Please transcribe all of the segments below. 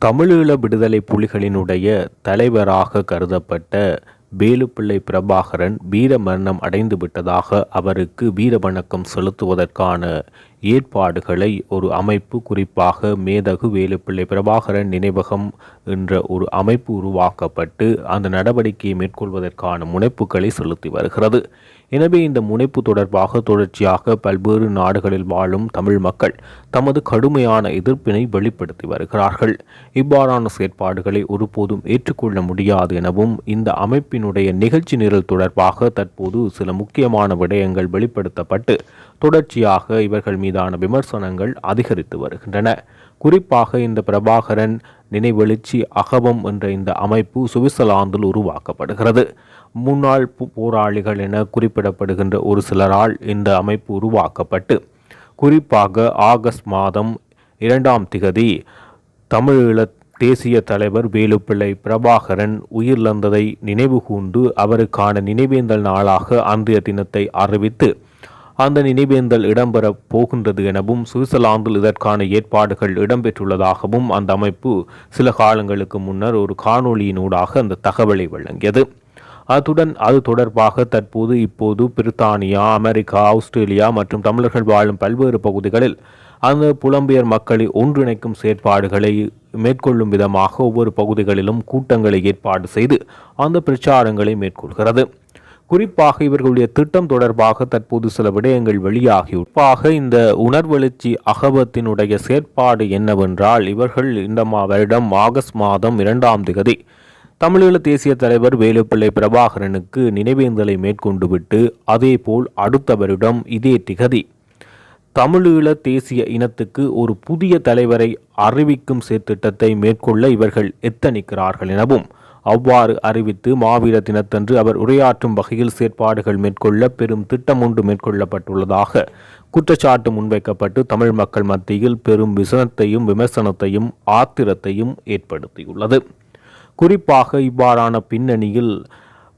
தமிழீழ விடுதலை புலிகளினுடைய தலைவராக கருதப்பட்ட வேலுப்பிள்ளை பிரபாகரன் வீரமரணம் அடைந்து விட்டதாக அவருக்கு வீர வணக்கம் செலுத்துவதற்கான ஏற்பாடுகளை ஒரு அமைப்பு, குறிப்பாக மேதகு வேலுப்பிள்ளை பிரபாகரன் நினைவகம் என்ற ஒரு அமைப்பு உருவாக்கப்பட்டு அந்த நடவடிக்கையை மேற்கொள்வதற்கான முனைப்புகளை செலுத்தி வருகிறது. எனவே இந்த முனைப்பு தொடர்பாக தொடர்ச்சியாக பல்வேறு நாடுகளில் வாழும் தமிழ் மக்கள் தமது கடுமையான எதிர்ப்பினை வெளிப்படுத்தி வருகிறார்கள். இவ்வாறான செயற்பாடுகளை ஒருபோதும் ஏற்றுக்கொள்ள முடியாது எனவும் இந்த அமைப்பினுடைய நிகழ்ச்சி நிரல் தொடர்பாக தற்போது சில முக்கியமான விடயங்கள் வெளிப்படுத்தப்பட்டு தொடர்ச்சியாக இவர்கள் மீதான விமர்சனங்கள் அதிகரித்து வருகின்றன. குறிப்பாக இந்த பிரபாகரன் நினைவெழுச்சி அகவம் என்ற இந்த அமைப்பு சுவிட்சர்லாந்தில் உருவாக்கப்படுகிறது. முன்னாள் போராளிகள் என குறிப்பிடப்படுகின்ற ஒரு சிலரால் இந்த அமைப்பு உருவாக்கப்பட்டு, குறிப்பாக ஆகஸ்ட் மாதம் 2 தமிழீழ தேசிய தலைவர் வேலுப்பிள்ளை பிரபாகரன் உயிரிழந்ததை நினைவுகூர்ந்து அவருக்கான நினைவேந்தல் நாளாக அன்றைய தினத்தை அறிவித்து அந்த நினைவேந்தல் இடம்பெறப் போகின்றது எனவும் சுவிட்சர்லாந்தில் இதற்கான ஏற்பாடுகள் இடம்பெற்றுள்ளதாகவும் அந்த அமைப்பு சில காலங்களுக்கு முன்னர் ஒரு காணொளியினூடாக அந்த தகவலை வழங்கியது. அத்துடன் அது தொடர்பாக இப்போது பிரித்தானியா, அமெரிக்கா, ஆஸ்திரேலியா மற்றும் தமிழர்கள் வாழும் பல்வேறு பகுதிகளில் அந்த புலம்பெயர் மக்களை ஒன்றிணைக்கும் செயற்பாடுகளை மேற்கொள்ளும் விதமாக ஒவ்வொரு பகுதிகளிலும் கூட்டங்களை ஏற்பாடு செய்து அந்த பிரச்சாரங்களை மேற்கொள்கிறது. குறிப்பாக இவர்களுடைய திட்டம் தொடர்பாக தற்போது சில விடயங்கள் வெளியாகியுள்ளதாக. இந்த உணர்வெழுச்சி அகவத்தினுடைய செயற்பாடு என்னவென்றால், இவர்கள் இந்த வருடம் ஆகஸ்ட் மாதம் 2 தமிழீழ தேசிய தலைவர் வேலுப்பிள்ளை பிரபாகரனுக்கு நினைவேந்தலை மேற்கொண்டு விட்டு அதேபோல் அடுத்த வருடம் இதே திகதி தமிழீழ தேசிய இனத்துக்கு ஒரு புதிய தலைவரை அறிவிக்கும் செயற்திட்டத்தை மேற்கொள்ள இவர்கள் எத்தனிக்கிறார்கள் எனவும், அவ்வாறு அறிவித்து மாவீர தினத்தன்று அவர் உரையாற்றும் வகையில் செயற்பாடுகள் மேற்கொள்ள பெரும் திட்டம் ஒன்று மேற்கொள்ளப்பட்டுள்ளதாக குற்றச்சாட்டு முன்வைக்கப்பட்டு தமிழ் மக்கள் மத்தியில் பெரும் விமர்சனத்தையும் ஆத்திரத்தையும் ஏற்படுத்தியுள்ளது. குறிப்பாக இவ்வாறான பின்னணியில்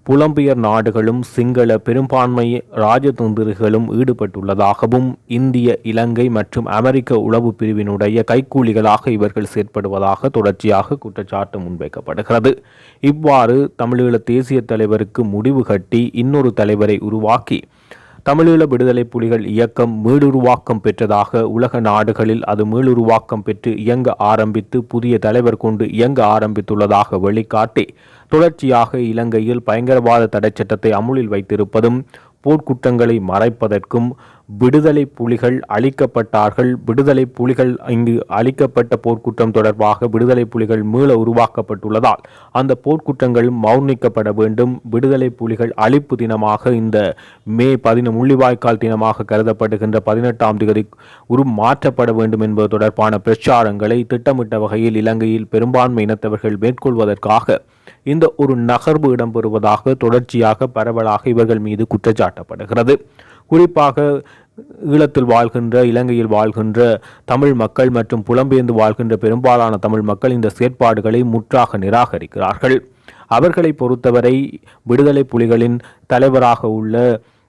புலம்பெயர் நாடுகளும் சிங்கள பெரும்பான்மை ராஜதந்திரிகளும் ஈடுபட்டுள்ளதாகவும், இந்திய, இலங்கை மற்றும் அமெரிக்க உளவு பிரிவினுடைய கைக்கூலிகளாக இவர்கள் செயற்படுவதாக தொடர்ச்சியாக குற்றச்சாட்டு முன்வைக்கப்படுகிறது. இவ்வாறு தமிழீழ தேசிய தலைவருக்கு முடிவு கட்டி இன்னொரு தலைவரை உருவாக்கி தமிழீழ விடுதலை புலிகள் இயக்கம் மீளுருவாக்கம் பெற்றதாக உலக நாடுகளில் அது மீளுருவாக்கம் பெற்று இயங்க ஆரம்பித்து புதிய தலைவர் கொண்டு இயங்க ஆரம்பித்துள்ளதாக வெளிக்காட்டி தொடர்ச்சியாக இலங்கையில் பயங்கரவாத தடை சட்டத்தை அமுலில் வைத்திருப்பதும், போர்க்குற்றங்களை மறைப்பதற்கும், விடுதலை புலிகள் அழிக்கப்பட்டார்கள், விடுதலை புலிகள் இங்கு அழிக்கப்பட்ட போர்க்குற்றம் தொடர்பாக விடுதலை புலிகள் மீள உருவாக்கப்பட்டுள்ளதால் அந்த போர்க்குற்றங்கள் மௌனிக்கப்பட வேண்டும், விடுதலை புலிகள் அழிப்பு தினமாக இந்த மே 10 முள்ளிவாய்க்கால் தினமாக கருதப்படுகின்ற 18 உருமாற்றப்பட வேண்டும் என்பது தொடர்பான பிரச்சாரங்களை திட்டமிட்ட வகையில் இலங்கையில் பெரும்பான்மை இனத்தவர்கள் மேற்கொள்வதற்காக இந்த ஒரு நகர்வு இடம்பெறுவதாக தொடர்ச்சியாக பரவலாக இவர்கள் மீது குற்றச்சாட்டப்படுகிறது. குறிப்பாக ஈழத்தில் வாழ்கின்ற, இலங்கையில் வாழ்கின்ற தமிழ் மக்கள் மற்றும் புலம்பெயர்ந்து வாழ்கின்ற பெரும்பாலான தமிழ் மக்கள் இந்த செயற்பாடுகளை முற்றாக நிராகரிக்கிறார்கள். அவர்களை பொறுத்தவரை விடுதலை புலிகளின் தலைவராக உள்ள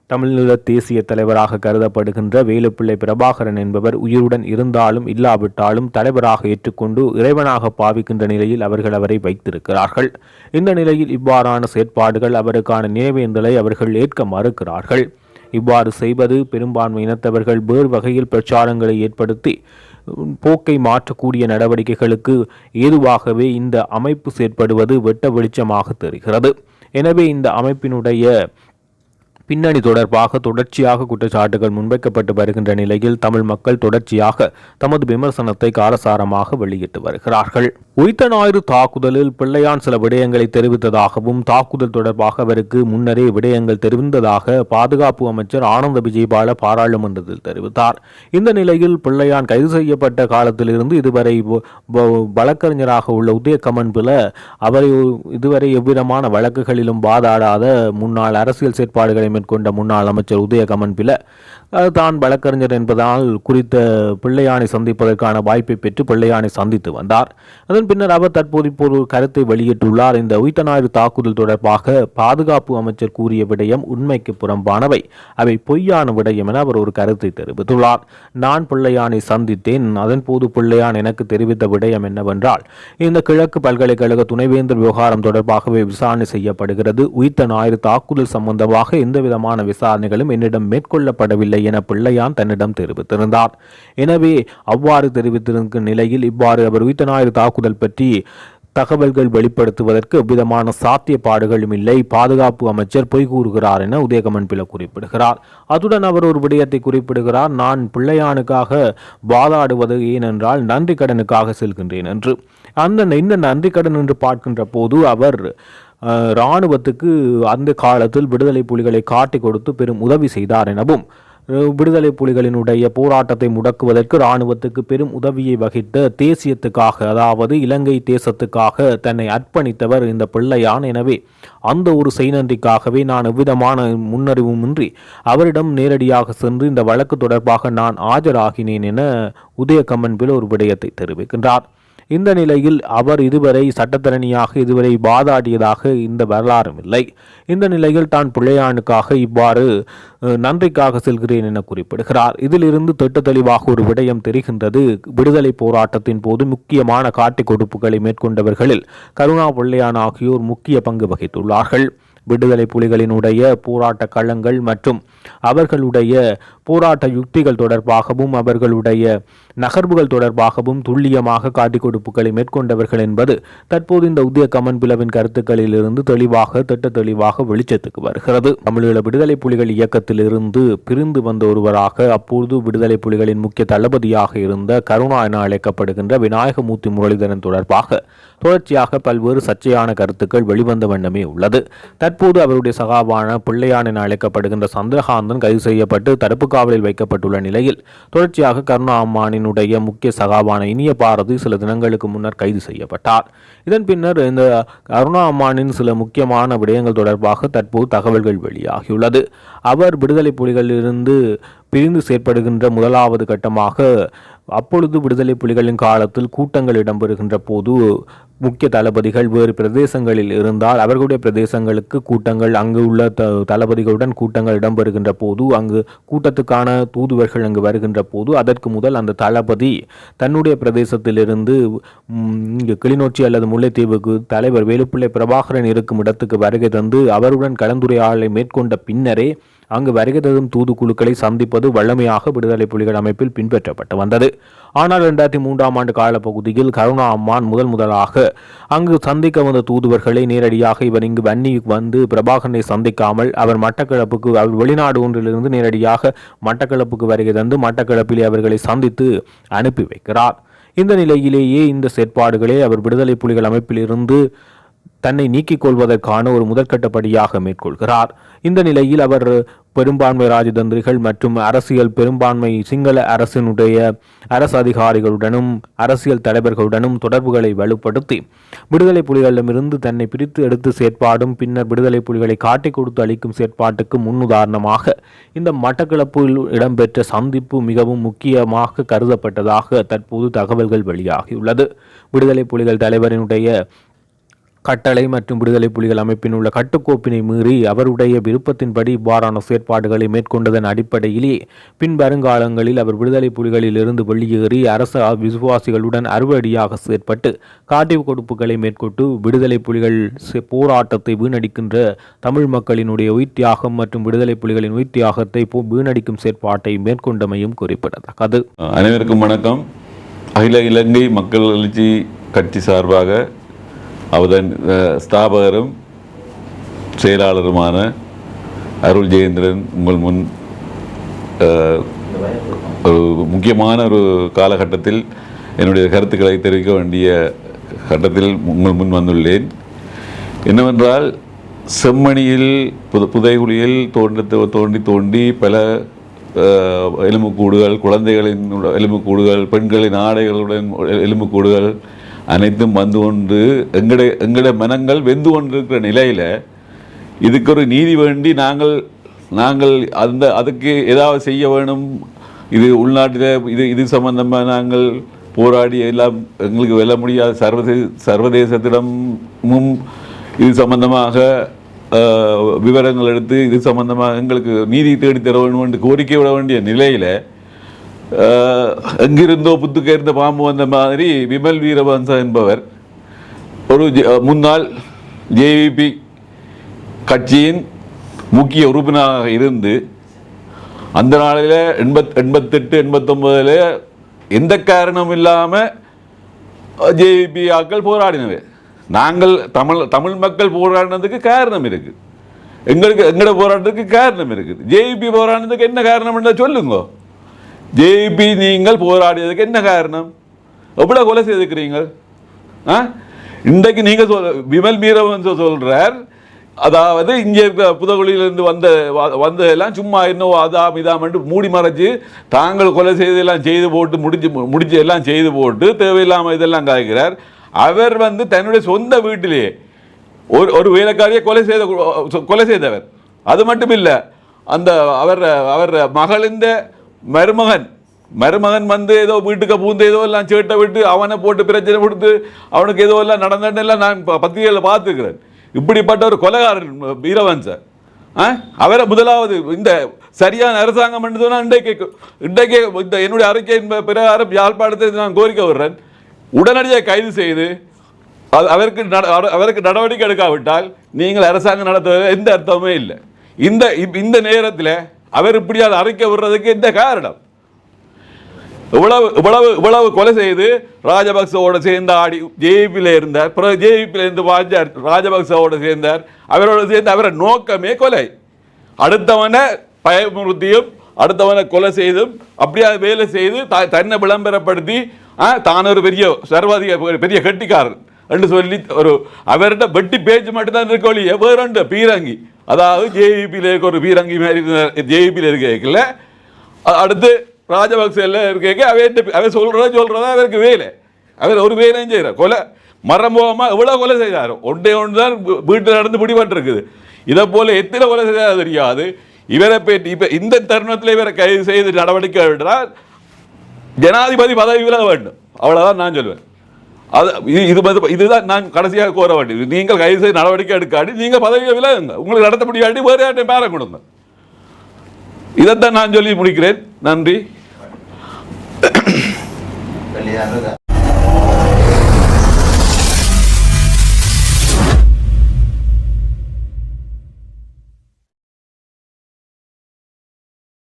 தமிழீழ தேசிய தலைவராக கருதப்படுகின்ற வேலுப்பிள்ளை பிரபாகரன் என்பவர் உயிருடன் இருந்தாலும் இல்லாவிட்டாலும் தலைவராக ஏற்றுக்கொண்டு இறைவனாக பாவிக்கின்ற நிலையில் அவர்கள் அவரை வைத்திருக்கிறார்கள். இந்த நிலையில் இவ்வாறான செயற்பாடுகள், அவருக்கான நினைவேந்தலை அவர்கள் ஏற்க மறுக்கிறார்கள். இவ்வாறு செய்வது பெரும்பான்மை இனத்தவர்கள் வேறு வகையில் பிரச்சாரங்களை ஏற்படுத்தி போக்கை மாற்றக்கூடிய நடவடிக்கைகளுக்கு ஏதுவாகவே இந்த அமைப்பு செயற்படுவது வெட்ட வெளிச்சமாக தெரிகிறது. எனவே இந்த அமைப்பினுடைய பின்னணி தொடர்பாக தொடர்ச்சியாக குற்றச்சாட்டுகள் முன்வைக்கப்பட்டு வருகின்ற நிலையில் தமிழ் மக்கள் தொடர்ச்சியாக தமது விமர்சனத்தை காரசாரமாக வெளியிட்டு வருகிறார்கள். உயிர்த்த ஞாயிறு தாக்குதலில் பிள்ளையான் சில விடயங்களை தெரிவித்ததாகவும், தாக்குதல் தொடர்பாக அவருக்கு முன்னரே விடயங்கள் தெரிவித்ததாக பாதுகாப்பு அமைச்சர் ஆனந்த விஜயபால பாராளுமன்றத்தில் தெரிவித்தார். இந்த நிலையில் பிள்ளையான் கைது செய்யப்பட்ட காலத்திலிருந்து இதுவரை வழக்கறிஞராக உள்ள உதயகமன் பில அவரை இதுவரை எவ்விதமான வழக்குகளிலும் வாதாடாத முன்னாள் அரசியல் செயற்பாடுகளை மேற்கொண்ட முன்னாள் அமைச்சர் உதயகமன் பில தான் வழக்கறிஞர் என்பதால் குறித்த பிள்ளையானை சந்திப்பதற்கான வாய்ப்பை பெற்று பிள்ளையானை சந்தித்து வந்தார். அதன் பின்னர் அவர் தற்போது இப்போ ஒரு கருத்தை வெளியிட்டுள்ளார். இந்த உயிர்த்தஞாயிறு தாக்குதல் தொடர்பாக பாதுகாப்பு அமைச்சர் கூறிய விடயம் உண்மைக்கு புறம்பானவை, அவை பொய்யான விடயம் என அவர் ஒரு கருத்தை தெரிவித்துள்ளார். நான் பிள்ளையானை சந்தித்தேன். அதன் போது பிள்ளையான் எனக்கு தெரிவித்த விடயம் என்னவென்றால், இந்த கிழக்கு பல்கலைக்கழக துணைவேந்தர் விவகாரம் தொடர்பாகவே விசாரணை செய்யப்படுகிறது. உயிர்த்தஞாயிறு தாக்குதல் சம்பந்தமாக எந்தவிதமான விசாரணைகளும் என்னிடம் மேற்கொள்ளப்படவில்லை என பிள்ளையான் தன்னிடம் தெரிவித்திருந்தார். எனவே அவ்வாறு தெரிவித்திருக்கும் நிலையில் இவ்வாறு அவர் உயிர்த்தஞாயிறு தாக்குதல் பற்றி தகவல்கள் வெளிப்படுத்துவதற்கு எவ்விதமான சாத்தியப்பாடுகளும் இல்லை, பாதுகாப்பு அமைச்சர் பொய் கூறுகிறார் என உதயகமன் பில குறிப்பிடுகிறார். அதுடன் அவர் ஒரு விடயத்தை குறிப்பிடுகிறார். நான் பிள்ளையானுக்காக வாதாடுவது ஏனென்றால் நன்றி கடனுக்காக செல்கின்றேன் என்று. இந்த நன்றி கடன் என்று பார்க்கின்ற போது அவர் இராணுவத்துக்கு அந்த காலத்தில் விடுதலை புலிகளை காட்டி கொடுத்து பெரும் உதவி செய்தார் எனவும், விடுதலை புலிகளினுடைய போராட்டத்தை முடக்குவதற்கு இராணுவத்துக்கு பெரும் உதவியை வகித்த தேசியத்துக்காக, அதாவது இலங்கை தேசத்துக்காக தன்னை அர்ப்பணித்தவர் இந்த பிள்ளையான். எனவே அந்த ஒரு செய்நன்றிக்காகவே நான் எவ்விதமான முன்னறிவுமின்றி அவரிடம் நேரடியாக சென்று இந்த வழக்கு தொடர்பாக நான் ஆஜராகினேன் என உதயகமன் பில ஒரு விடயத்தை தெரிவிக்கின்றார். இந்த நிலையில் அவர் இதுவரை சட்டத்தரணியாக இதுவரை வாதாடியதாக இந்த வரலாறும் இல்லை. இந்த நிலையில் தான் பிள்ளையானுக்காக இவ்வாறு நன்றிக்காக செல்கிறேன் என குறிப்பிடுகிறார். இதிலிருந்து திட்ட தெளிவாக ஒரு விடயம் தெரிகின்றது. விடுதலை போராட்டத்தின் போது முக்கியமான காட்டி கொடுப்புகளை மேற்கொண்டவர்களில் கருணா பிள்ளையான் ஆகியோர் முக்கிய பங்கு வகித்துள்ளார்கள். விடுதலை புலிகளினுடைய போராட்ட களங்கள் மற்றும் அவர்களுடைய போராட்ட யுக்திகள் தொடர்பாகவும் அவர்களுடைய நகர்வுகள் தொடர்பாகவும் துல்லியமாக காட்டிக் கொடுப்புகளை மேற்கொண்டவர்கள் என்பது தற்போது இந்த உதயகமன் பிலவின் கருத்துக்களிலிருந்து தெளிவாக வெளிச்சத்துக்கு வருகிறது. தமிழீழ விடுதலை புலிகள் இயக்கத்தில் இருந்து பிரிந்து வந்த ஒருவராக அப்போது விடுதலை புலிகளின் முக்கிய தளபதியாக இருந்த கருணா என அழைக்கப்படுகின்ற விநாயகமூர்த்தி முரளிதரன் தொடர்பாக தொடர்ச்சியாக பல்வேறு சர்ச்சையான கருத்துக்கள் வெளிவந்த வண்ணமே உள்ளது. தற்போது அவருடைய சகாவான பிள்ளையான் என அழைக்கப்படுகின்ற சந்திரகாந்தன் கைது செய்யப்பட்டு தடுப்பு காவலில் வைக்கப்பட்டுள்ள நிலையில் தொடர்ச்சியாக கருணா அம்மானினுடைய முக்கிய சகாவான இனிய பாரதி சில தினங்களுக்கு முன்னர் கைது செய்யப்பட்டார். இதன் பின்னர் இந்த கருணா அம்மானின் சில முக்கியமான விடயங்கள் தொடர்பாக தற்போது தகவல்கள் வெளியாகியுள்ளது. அவர் விடுதலை புலிகளிலிருந்து பிரிந்து செயற்படுகின்ற முதலாவது கட்டமாக அப்பொழுது விடுதலை புலிகளின் காலத்தில் கூட்டங்கள் இடம்பெறுகின்ற போது முக்கிய தளபதிகள் வேறு பிரதேசங்களில் இருந்தால் அவர்களுடைய பிரதேசங்களுக்கு கூட்டங்கள் அங்கு உள்ள தளபதிகளுடன் கூட்டங்கள் இடம்பெறுகின்ற போது அங்கு கூட்டத்துக்கான தூதுவர்கள் அங்கு வருகின்ற போது அதற்கு முதல் அந்த தளபதி தன்னுடைய பிரதேசத்திலிருந்து இங்கு கிளிநொச்சி அல்லது முல்லைத்தீவுக்கு தலைவர் வேலுப்பிள்ளை பிரபாகரன் இருக்கும் இடத்துக்கு வருகை தந்து அவருடன் கலந்துரையாடலை மேற்கொண்ட பின்னரே அங்கு வருகை தரும் தூதுக்குழுக்களை சந்திப்பது வல்லமையாக விடுதலை புலிகள் அமைப்பில் பின்பற்றப்பட்டு வந்தது. ஆனால் 2003ஆம் ஆண்டு காலப்பகுதியில் கருணா அம்மான் முதலாக அங்கு சந்திக்க வந்த தூதுவர்களை நேரடியாக இவர் இங்கு வன்னி வந்து பிரபாகரனை சந்திக்காமல் அவர் மட்டக்களப்புக்கு அவர் வெளிநாடு ஒன்றிலிருந்து நேரடியாக மட்டக்களப்புக்கு வருகை தந்து மட்டக்களப்பிலே அவர்களை சந்தித்து அனுப்பி வைக்கிறார். இந்த நிலையிலேயே இந்த செயற்பாடுகளை அவர் விடுதலை புலிகள் அமைப்பில் இருந்து தன்னை நீக்கிக் கொள்வதற்கான ஒரு முதற்கட்டப்படியாக மேற்கொள்கிறார். இந்த நிலையில் அவர் பெரும்பான்மை ராஜதந்திரிகள் மற்றும் அரசியல் பெரும்பான்மை சிங்கள அரசினுடைய அரசு அதிகாரிகளுடனும் அரசியல் தலைவர்களுடனும் தொடர்புகளை வலுப்படுத்தி விடுதலை புலிகளிடமிருந்து தன்னை பிரித்து எடுத்து செயற்பாடும் பின்னர் விடுதலை புலிகளை காட்டிக் கொடுத்து அளிக்கும் செயற்பாட்டுக்கு முன்னுதாரணமாக இந்த மட்டக்களப்பில் இடம்பெற்ற சந்திப்பு மிகவும் முக்கியமாக கருதப்பட்டதாக தற்போது தகவல்கள் வெளியாகியுள்ளது. விடுதலை புலிகள் தலைவரினுடைய கட்டளை மற்றும் விடுதலை புலிகள் அமைப்பின் உள்ள கட்டுக்கோப்பினை மீறி அவருடைய விருப்பத்தின்படி இவ்வாறான செயற்பாடுகளை மேற்கொண்டதன் அடிப்படையிலே பின் வருங்காலங்களில் அவர் விடுதலை புலிகளில் இருந்து வெளியேறி அரசு விசுவாசிகளுடன் அறுவடியாக செயற்பட்டு காட்டி கொடுப்புகளை மேற்கொண்டு விடுதலை புலிகள் போராட்டத்தை வீணடிக்கின்ற தமிழ் மக்களினுடைய உயிர் தியாகம் மற்றும் விடுதலை புலிகளின் உயிர் தியாகத்தை வீணடிக்கும் செயற்பாட்டை மேற்கொண்டமையும் குறிப்பிடத்தக்கது. அனைவருக்கும் வணக்கம். அகில இலங்கை மக்கள் எழுச்சி கட்சி சார்பாக அவதன் ஸ்தாபகரும் செயலாளருமான அருள் ஜெயேந்திரன் உங்கள் முன் ஒரு முக்கியமான ஒரு காலகட்டத்தில் என்னுடைய கருத்துக்களை தெரிவிக்க வேண்டிய கட்டத்தில் உங்கள் முன் வந்துள்ளேன். என்னவென்றால் செம்மணியில் புதைகுழியில் தோண்டி பல எலும்புக்கூடுகள், குழந்தைகளின் எலும்புக்கூடுகள், பெண்களின் ஆடைகளுடன் எலும்புக்கூடுகள் அனைத்தும் வந்து கொண்டு எங்களுடைய மனங்கள் வெந்து கொண்டிருக்கிற நிலையில் இதுக்கு ஒரு நீதி வேண்டி நாங்கள் நாங்கள் அதுக்கு ஏதாவது செய்ய வேணும். இது உள்நாட்டில் இது சம்பந்தமாக நாங்கள் போராடி எல்லாம் எங்களுக்கு வெல்ல முடியாத சர்வதேசத்திடமும் இது சம்பந்தமாக விவரங்கள் எடுத்து இது சம்பந்தமாக எங்களுக்கு நீதி தேடித்தர வேண்டும் என்று கோரிக்கை விட வேண்டிய நிலையில் எங்கிருந்தோ புத்துக்கேர்ந்த பாம்பு வந்த மாதிரி விமல் வீரவன்ச என்பவர் ஒரு முன்னாள் ஜேவிபி கட்சியின் முக்கிய உறுப்பினராக இருந்து அந்த நாளில் 88 89 எந்த காரணமும் இல்லாமல் ஜேவிபி ஆக்கள் போராடினவை. நாங்கள் தமிழ் மக்கள் போராடினதுக்கு காரணம் இருக்குது, எங்களோட போராட்டத்துக்கு காரணம் இருக்குது. ஜேவிபி போராடினதுக்கு என்ன காரணம் சொல்லுங்க. ஜேவிபி நீங்கள் போராடியதுக்கு என்ன காரணம்? எவ்வளோ கொலை செய்திருக்கிறீங்க? இன்றைக்கு நீங்கள் விமல் வீரவன்ச சொல்கிறார், அதாவது இங்கே இருக்கிற புதகுழியிலிருந்து வந்ததெல்லாம் சும்மா இன்னும் அதாம் இதாமட்டு மூடி மறைச்சு தாங்கள் கொலை செய்தெல்லாம் செய்து போட்டு முடிச்சு எல்லாம் செய்து போட்டு தேவையில்லாமல் இதெல்லாம் காய்க்கிறார். அவர் தன்னுடைய சொந்த வீட்டிலேயே ஒரு வேலைக்காரியை கொலை செய்தவர். அது மட்டும் இல்லை, அந்த அவர் மகளின் மருமகன் ஏதோ வீட்டுக்கு பூந்து ஏதோ எல்லாம் சேட்டை விட்டு அவனை போட்டு பிரச்சனை கொடுத்து அவனுக்கு ஏதோ எல்லாம் நடந்தெல்லாம் நான் பத்திரிகையில் பார்த்துக்கிறேன். இப்படிப்பட்ட ஒரு கொலைகாரன் வீரவன்ச அவரை முதலாவது இந்த சரியான அரசாங்கம் என்று சொன்னால் இன்றைக்கு இந்த என்னுடைய அறிக்கையின் பிரகாரம் யாழ்ப்பாணத்தை நான் கோரிக்கை விடுறேன், உடனடியாக கைது செய்து அவருக்கு நடவடிக்கை எடுக்காவிட்டால் நீங்கள் அரசாங்கம் நடத்துவது எந்த அர்த்தமே இல்லை. இந்த நேரத்தில் அவர் இப்படியாவது அறிக்கை விடுறதுக்கு எந்த காரணம்? இவ்வளவு கொலை செய்து ராஜபக்சவோட சேர்ந்து ஆடி ஜேபியில் இருந்தார். பிறகு ஜேபியில் இருந்து வாஞ்சார், ராஜபக்சவோட சேர்ந்தார். அவரோட சேர்ந்து அவரை நோக்கமே கொலை. அடுத்தவனை பயமுறுத்தியும் அடுத்தவனை கொலை செய்தும் அப்படியே வேலை செய்து தன்னை விளம்பரப்படுத்தி தான் ஒரு பெரிய பெரிய கட்டிக்காரன் என்று சொல்லி ஒரு அவர்கிட்ட வெட்டி பேச்சு மட்டும்தான் இருக்க ஒழிய வேறு பீரங்கி, அதாவது ஜேபியில் இருக்க ஒரு பீரங்கி மாதிரி ஜேபியில் இருக்கல. அடுத்து ராஜபக்சேல இருக்க அவர் சொல்றதா அவருக்கு வேலை. அவர் ஒரு வேலையும் செய்கிறார். கொலை மரம்போகமா எவ்வளோ கொலை செய்தார். ஒன்றே ஒன்று தான் வீட்டில் நடந்து பிடிபட்டிருக்குது. இதை போல எத்தனை கொலை செய்தார் தெரியாது. இவரை பேட்டி இப்போ இந்த தருணத்தில் இவரை கைது செய்து நடவடிக்கை விட்டால் ஜனாதிபதி பதவி விலக வேண்டும். அவ்வளோதான் நான் சொல்லுவேன். இதுதான் நான் கடைசியாக கோர வேண்டியது. நீங்கள் கைது செய்து நடவடிக்கை எடுக்காட்டி நீங்கள் பதவியை விலகுங்க. உங்களுக்கு நடத்த முடியாட்டி வேறு யார்ட்டையும் பேர கொடுங்க. இதைத்தான் நான் சொல்லி முடிக்கிறேன். நன்றி.